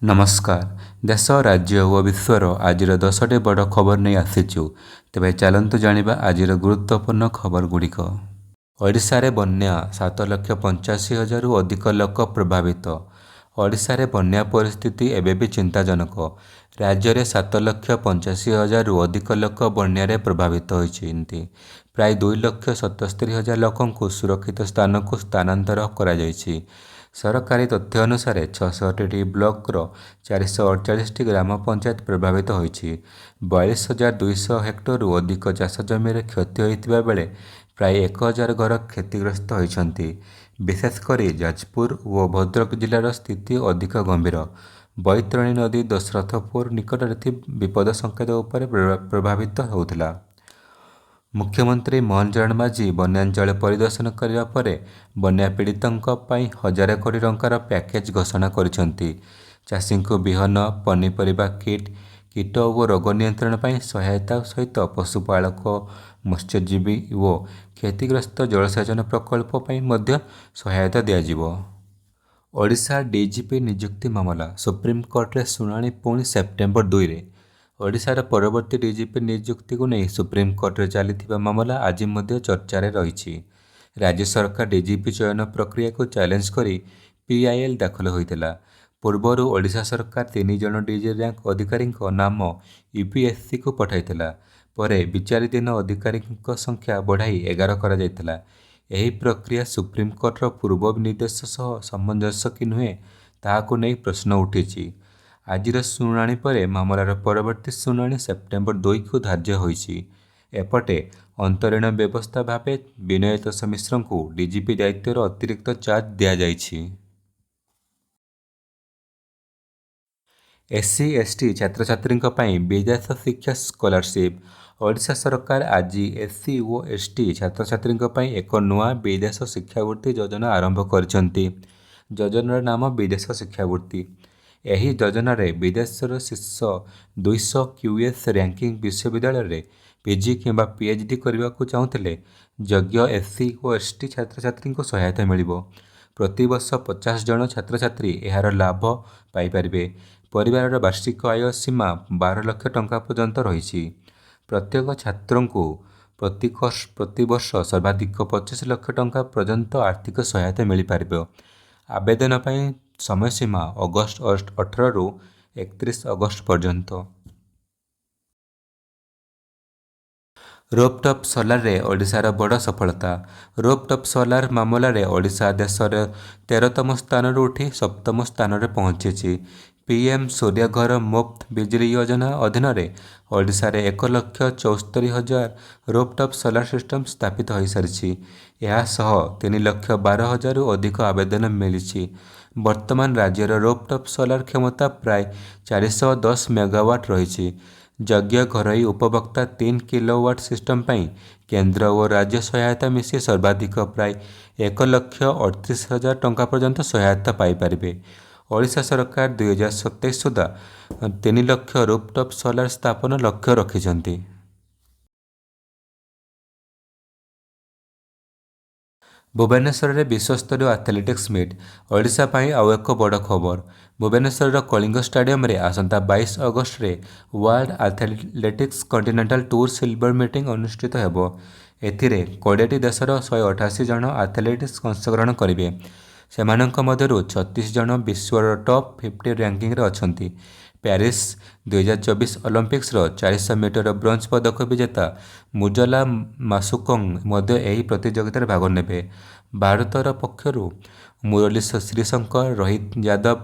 नमस्कार। देश राज्य और विश्वर आजिर 10टी बड़ खबर नहीं आसीचु। तेबे चलतु जानिबा आजिर गुरुत्वपूर्ण खबर गुड़िक। ओडिशा रे बन्या 7,85,000 अधिक लोक प्रभावित। ओडिशा रे बन्या परिस्थिति एबे भी चिंताजनक। राज्य में 7,85,000 अधिक लोक बन्या रे प्रभावित होइछिन्ति। प्राय 2,77,000 लोकंकु सुरक्षित स्थान को स्थानांतर करा जायछि। सरकारी तथ्य अनुसार 66टी ब्लॉक 448टी ग्राम पंचायत प्रभावित होइछि। 42,200 हेक्टरରୁ अधिक चाष जमीर क्षति होइतिबा बेले प्राय 1,000 घर क्षतिग्रस्त होइछन्ति। विशेषकर जाजपुर और भद्रक जिलार स्थिति अधिक गंभीर। बैतरणी नदी दशरथपुर निकटरे विपद संकेत उपर प्रभावित होउथिला। मुख्यमंत्री मोहन माझी बन्यांचल परिदर्शन करने पर बन्या पीड़ितों पर 1,000 कोटी टंकार पैकेज घोषणा करिसेंति। चाषी को बिहन पनीपरिबा किट कीट और रोग नियंत्रण पर सहायता सहित पशुपालक मत्स्यजीवी और क्षतिग्रस्त जलसेचन प्रकल्प पर मध्य सहायता दियाजिबो। ओडिशा डीजीपी नियुक्ति मामला सुप्रीमकोर्टे शुणाणी पुणी सेप्टेम्बर 2 रे। ओडिशार परवर्ती डीजीपी नियुक्ति को नहीं सुप्रीमकोर्टे चली मामला आज चर्चा रही। राज्य सरकार डीजीपी चयन प्रक्रिया को चैलेंज करी पीआईएल दाखल होता। पूर्वर ओडिशा सरकार 3 जन डीजी रैंक अधिकारी नाम यूपीएससी को पठाइला। परे विचाराधीन अधिकारी संख्या बढ़ाई 11 करा जायतिला। एही प्रक्रिया सुप्रीमकोर्टर पूर्व निर्देश सह सामंजस्य कि नुहे ताहाकु नहीं प्रश्न उठी। आजिर शुणाणी पर मामलार परवर्ती शुणाणी सेप्टेम्बर 2 को धार्य होइछि। एपटे अंतरीण व्यवस्था भावे विनय मिश्र को डीजीपी दायित्वर अतिरिक्त चार्ज दिया जाइछि। एससी एसटी छात्र छात्री विदेश शिक्षा स्कॉलरशिप। ओडिशा सरकार आज एससी और एसटी छात्र छात्री एक नूआ विदेश शिक्षावृत्ति योजना आरंभ करिसेंति। योजनार नाम विदेश शिक्षावृत्ति। यही योजन विदेशर शीर्ष 200 क्यूएस रैंकिंग विश्वविद्यालय रे पीजी किंबा पीएचडी करने को चाहूले योग्य एससी और एसटी छात्र छात्री को सहायता मिलिबो। प्रति वर्ष 50 जन छात्र छात्री यार लाभ पाइपारे। परिवार वार्षिक आय सीमा 12 लाख टंका पर्यंत रही। प्रत्येक छात्र को प्रति वर्ष सर्वाधिक 25 लाख टंका पर्यंत आर्थिक सहायता मिल पार। आवेदन पर समय सीमा अगस्त 18 रु 31 अगस्त पर्यंत। रोपटॉप सोलार रे ओडिशार बड़ सफलता। रोपटॉप सोलार मामला रे ओडिशा देशर 13तम स्थान उठी 7तम स्थान रे पहुंची। पीएम सूर्यघर मुफ्त बिजली योजना अधीन ओडिशा रे 1,74,000 रोपटॉप सोलार सिस्टम स्थापित हो सारी। यह 3,12,000 अधिक आवेदन मिली। वर्तमान राज्यर रोपटॉप सोलार क्षमता प्राय 410 मेगावाट रही। योग्य घरोई उपभोक्ता 3 किलोवाट सिस्टम पर केंद्र और राज्य सहायता मिसी सर्वाधिक प्राय 1,38,000 टंका पर्यंत सहायता पाइपारे। ओडिशा सरकार 2027 सुधा 3 लाख रूपटॉप सोलार स्थापन लक्ष्य रखिछन्ति। भुवनेश्वर में विश्वस्तरीय एथलेटिक्स मीट। ओडिशा पाई आउ एक बड़ खबर। भुवनेश्वर कलिंग स्टाडियम रे आसंता 22 अगस्त रे World Athletics Continental Tour Silver Meeting अनुष्ठित हेबो। एथिरे 20टी देशर 188 जन एथलेटिक्स अंशग्रहण करिवे। सेमानंक मध्यरु 36 जन विश्वर टॉप 50 रैंकिंग रे अछंती। पेरिस 2024 ओलंपिक्स 400 मीटर ब्रोंज पदक विजेता मुजला मासुकोंग मध्य एही प्रतियोगितार भाग नेबे। भारतर पक्षरु मुरली श्रीशंकर, रोहित यादव,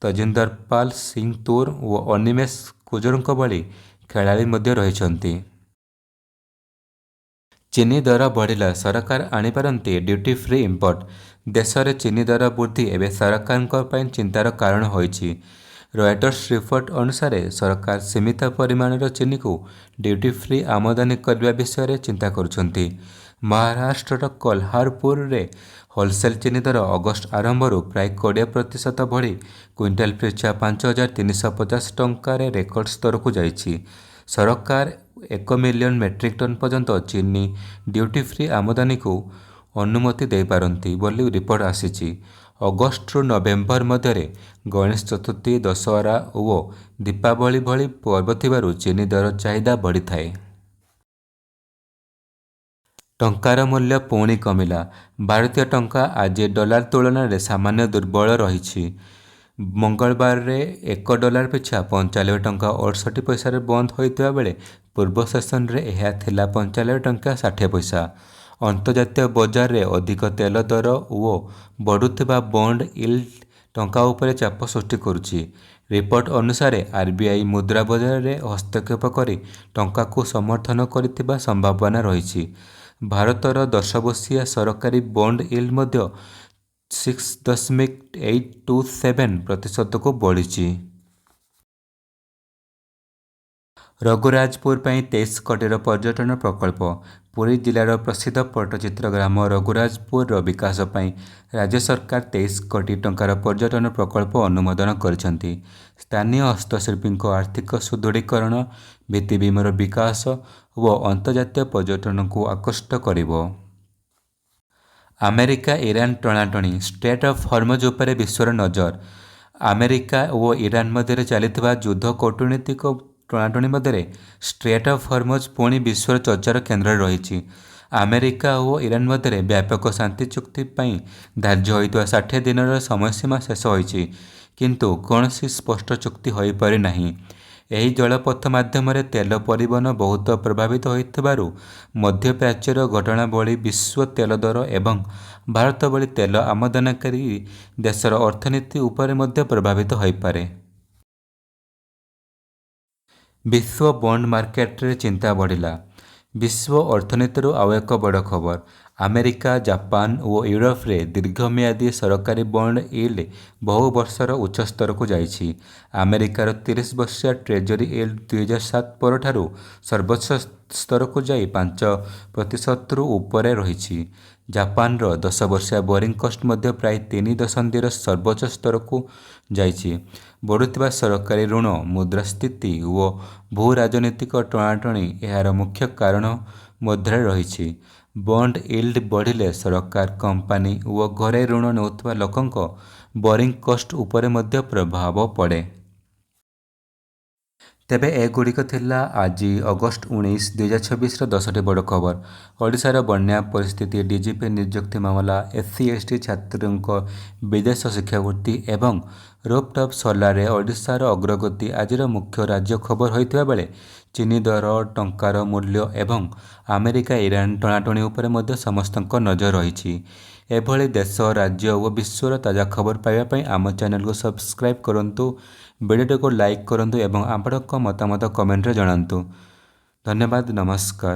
तजिंदर पाल सिंह तूर और अनिमेश कुजूरଙ୍କ भली खेलाड़ी मध्य रहिछन्ति। चीनी दर बढ़िला सरकार आनीपारती ड्यूटी फ्री इंपोर्ट। देश में चीनी दर वृद्धि एवं सरकार चिंतार कारण होइछि। रॉयटर्स रिपोर्ट अनुसार सरकार सीमित परिमाणर चीनी को ड्यूटी फ्री आमदानी करने विषय चिंता करुछन्ति। महाराष्ट्र कोल्हारपुर रे होलसेल चीनी दर अगस्त आरंभ प्राय 20% बढ़ी क्विंटाल पिछा 5,350 टंकार रेकर्ड स्तर को जाइछि। सरकार 1 मिलियन मेट्रिक टन पर्यंत चीनी ड्यूटी फ्री आमदानी को अनुमति दे पारंती बोली रिपोर्ट आसीछि। ଅଗଷ୍ଟରୁ ନଭେମ୍ବର ମଧ୍ୟରେ ଗଣେଶ ଚତୁର୍ଥୀ, ଦଶହରା ଓ ଦୀପାବଳି ଭଳି ପର୍ବ ଥିବାରୁ ଚିନି ଦର ଚାହିଦା ବଢ଼ିଥାଏ। ଟଙ୍କାର ମୂଲ୍ୟ ପୁଣି କମିଲା। ଭାରତୀୟ ଟଙ୍କା ଆଜି ଡଲାର ତୁଳନାରେ ସାମାନ୍ୟ ଦୁର୍ବଳ ରହିଛି। ମଙ୍ଗଳବାରରେ $1 ପିଛା 95 ଟଙ୍କା 68 ପଇସାରେ ବନ୍ଦ ହୋଇଥିବା ବେଳେ ପୂର୍ବ ସେସନରେ ଏହା ଥିଲା 95 ଟଙ୍କା 60 ପଇସା। ଅନ୍ତର୍ଜାତୀୟ ବଜାରରେ ଅଧିକ ତେଲ ଦର ଓ ବଢ଼ୁଥିବା ବଣ୍ଡ ଇଲ୍ଡ ଟଙ୍କା ଉପରେ ଚାପ ସୃଷ୍ଟି କରୁଛି। ରିପୋର୍ଟ ଅନୁସାରେ ଆର୍ବିଆଇ ମୁଦ୍ରା ବଜାରରେ ହସ୍ତକ୍ଷେପ କରି ଟଙ୍କାକୁ ସମର୍ଥନ କରିଥିବା ସମ୍ଭାବନା ରହିଛି। ଭାରତର 10 ବର୍ଷିଆ ସରକାରୀ ବଣ୍ଡ ଇଲ୍ଡ ମଧ୍ୟ 6.827% ବଢ଼ିଛି। ରଘୁରାଜପୁର ପାଇଁ 23 କୋଟିର ପର୍ଯ୍ୟଟନ ପ୍ରକଳ୍ପ। ପୁରୀ ଜିଲ୍ଲାର ପ୍ରସିଦ୍ଧ ପଟ୍ଟଚିତ୍ର ଗ୍ରାମ ରଘୁରାଜପୁରର ବିକାଶ ପାଇଁ ରାଜ୍ୟ ସରକାର 23 କୋଟି ଟଙ୍କାର ପର୍ଯ୍ୟଟନ ପ୍ରକଳ୍ପ ଅନୁମୋଦନ କରିଛନ୍ତି। ସ୍ଥାନୀୟ ହସ୍ତଶିଳ୍ପୀଙ୍କ ଆର୍ଥିକ ସୁଦୃଢ଼ୀକରଣ, ଭିତ୍ତିଭୂମିର ବିକାଶ ଓ ଅନ୍ତର୍ଜାତୀୟ ପର୍ଯ୍ୟଟନକୁ ଆକୃଷ୍ଟ କରିବ। ଆମେରିକା ଇରାନ ଟଣାଟଣି, ଷ୍ଟ୍ରେଟ୍ ଅଫ୍ ହର୍ମୁଜ ଉପରେ ବିଶ୍ୱର ନଜର। ଆମେରିକା ଓ ଇରାନ ମଧ୍ୟରେ ଚାଲିଥିବା ଯୁଦ୍ଧ କୂଟନୈତିକ ଟଣାଟଣି ମଧ୍ୟରେ ଷ୍ଟ୍ରେଟ୍ ଅଫ୍ ହର୍ମୁଜ ପୁଣି ବିଶ୍ୱର ଚର୍ଚ୍ଚାର କେନ୍ଦ୍ରରେ ରହିଛି। ଆମେରିକା ଓ ଇରାନ ମଧ୍ୟରେ ବ୍ୟାପକ ଶାନ୍ତି ଚୁକ୍ତି ପାଇଁ ଧାର୍ଯ୍ୟ ହୋଇଥିବା 60 ଦିନର ସମୟସୀମା ଶେଷ ହୋଇଛି, କିନ୍ତୁ କୌଣସି ସ୍ପଷ୍ଟ ଚୁକ୍ତି ହୋଇପାରିନାହିଁ। ଏହି ଜଳପଥ ମାଧ୍ୟମରେ ତେଲ ପରିବହନ ବହୁତ ପ୍ରଭାବିତ ହୋଇଥିବାରୁ ମଧ୍ୟପ୍ରାଚ୍ୟର ଘଟଣାବଳୀ ବିଶ୍ୱ ତେଲ ଦର ଏବଂ ଭାରତ ଭଳି ତେଲ ଆମଦାନୀକାରୀ ଦେଶର ଅର୍ଥନୀତି ଉପରେ ମଧ୍ୟ ପ୍ରଭାବିତ ହୋଇପାରେ। ବିଶ୍ୱ ବଣ୍ଡ ମାର୍କେଟରେ ଚିନ୍ତା ବଢ଼ିଲା। ବିଶ୍ୱ ଅର୍ଥନୀତିରୁ ଆଉ ଏକ ବଡ଼ ଖବର। ଆମେରିକା, ଜାପାନ ଓ ୟୁରୋପରେ ଦୀର୍ଘମିଆଦୀ ସରକାରୀ ବଣ୍ଡ ଇଲ୍ଡ ବହୁ ବର୍ଷର ଉଚ୍ଚ ସ୍ତରକୁ ଯାଇଛି। ଆମେରିକାର 30 ବର୍ଷିଆ ଟ୍ରେଜେରୀ ଇଲ୍ଡ 2007 ପରଠାରୁ ସର୍ବୋଚ୍ଚ ସ୍ତରକୁ ଯାଇ 5%ରୁ ଉପରେ ରହିଛି। ଜାପାନର 10 ବର୍ଷିଆ ବୋରିଂ କଷ୍ଟ ମଧ୍ୟ ପ୍ରାୟ 3 ଦଶନ୍ଧିର ସର୍ବୋଚ୍ଚ ସ୍ତରକୁ ଯାଇଛି। ବଢ଼ୁଥିବା ସରକାରୀ ଋଣ, ମୁଦ୍ରାସ୍ଫୀତି ଓ ଭୂ-ରାଜନୈତିକ ଟଣାଟଣି ଏହାର ମୁଖ୍ୟ କାରଣ ମଧ୍ୟରେ ରହିଛି। ବଣ୍ଡ ଇଲ୍ଡ ବଢ଼ିଲେ ସରକାର, କମ୍ପାନୀ ଓ ଘରୋଇ ଋଣ ନେଉଥିବା ଲୋକଙ୍କ ବୋରିଂ କଷ୍ଟ ଉପରେ ମଧ୍ୟ ପ୍ରଭାବ ପଡ଼େ। ତେବେ ଏଗୁଡ଼ିକ ଥିଲା ଆଜି ଅଗଷ୍ଟ 19, 2026ର 10ଟି ବଡ଼ ଖବର। ଓଡ଼ିଶାର ବନ୍ୟା ପରିସ୍ଥିତି, ଡିଜିପି ନିଯୁକ୍ତି ମାମଲା, SC/ST ଛାତ୍ରଙ୍କ ବିଦେଶ ଶିକ୍ଷାବୃତ୍ତି ଏବଂ ରୁଫଟପ୍ ସୋଲାରରେ ଓଡ଼ିଶାର ଅଗ୍ରଗତି ଆଜିର ମୁଖ୍ୟ ରାଜ୍ୟ ଖବର ହୋଇଥିବା ବେଳେ ଚିନି ଦର, ଟଙ୍କାର ମୂଲ୍ୟ ଏବଂ ଆମେରିକା-ଇରାନ ଟଣାଟଣି ଉପରେ ମଧ୍ୟ ସମସ୍ତଙ୍କ ନଜର ରହିଛି। ଏଭଳି ଦେଶ, ରାଜ୍ୟ ଓ ବିଶ୍ୱର ତାଜା ଖବର ପାଇବା ପାଇଁ ଆମ ଚ୍ୟାନେଲକୁ ସବସ୍କ୍ରାଇବ୍ କରନ୍ତୁ, ଭିଡ଼ିଓଟିକୁ ଲାଇକ୍ କରନ୍ତୁ ଏବଂ ଆପଣଙ୍କ ମତାମତ କମେଣ୍ଟରେ ଜଣାନ୍ତୁ। ଧନ୍ୟବାଦ। ନମସ୍କାର।